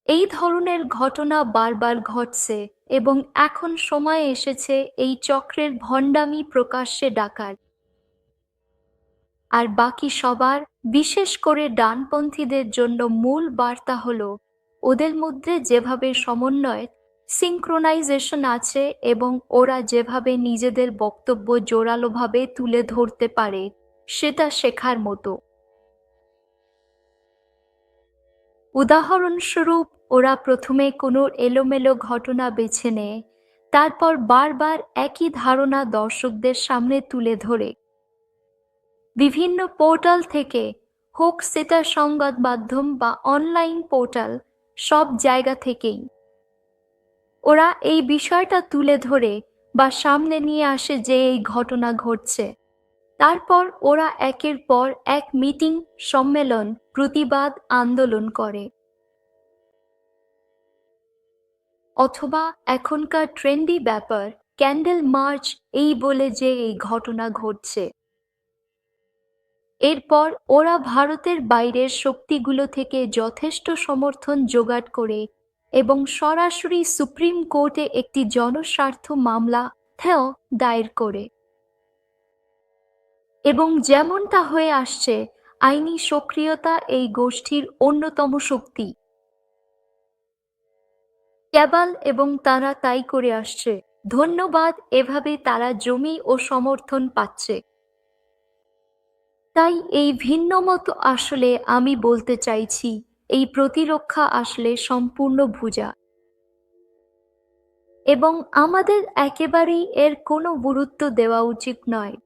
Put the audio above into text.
এই ধরনের ঘটনা বারবার ঘটছে এবং এখন সময় এসেছে এই চক্রের ভণ্ডামি প্রকাশ্যে ডাকার। আর বাকি সবার, বিশেষ করে ডানপন্থীদের জন্য মূল বার্তা হলো ওদের মধ্যে যেভাবে সমন্বয় সিঙ্ক্রোনাইজেশন আছে এবং ওরা যেভাবে নিজেদের বক্তব্য জোরালোভাবে তুলে ধরতে পারে সেটা শেখার মতো। উদাহরণস্বরূপ, ওরা প্রথমে কোনো এলোমেলো ঘটনা বেছে নেয়, তারপর বারবার একই ধারণা দর্শকদের সামনে তুলে ধরে। বিভিন্ন পোর্টাল থেকে, হোক সেটা সংবাদ মাধ্যম বা অনলাইন পোর্টাল, সব জায়গা থেকেই ওরা এই বিষয়টা তুলে ধরে বা সামনে নিয়ে আসে যে এই ঘটনা ঘটছে। তারপর ওরা একের পর এক মিটিং, সম্মেলন, প্রতিবাদ, আন্দোলন করে। অথবা এখনকার ট্রেন্ডি ব্যাপার ক্যান্ডেল মার্চ, এই বলে যে এই ঘটনা ঘটছে। এরপর ওরা ভারতের বাইরের শক্তিগুলো থেকে যথেষ্ট সমর্থন জোগাড় করে এবং সরাসরি সুপ্রিম কোর্টে একটি জনস্বার্থ মামলা দায়ের করে। এবং যেমনটা হয়ে আসছে, আইনি সক্রিয়তা এই গোষ্ঠীর অন্যতম শক্তি। কেবল এবং তারা তাই করে আসছে। ধন্যবাদ, এভাবে তারা জমি ও সমর্থন পাচ্ছে। তাই এই ভিন্নমত, আসলে আমি বলতে চাইছি, এই প্রতিরক্ষা আসলে সম্পূর্ণ ভুজা এবং আমাদের একেবারেই এর কোনো গুরুত্ব দেওয়া উচিত নয়।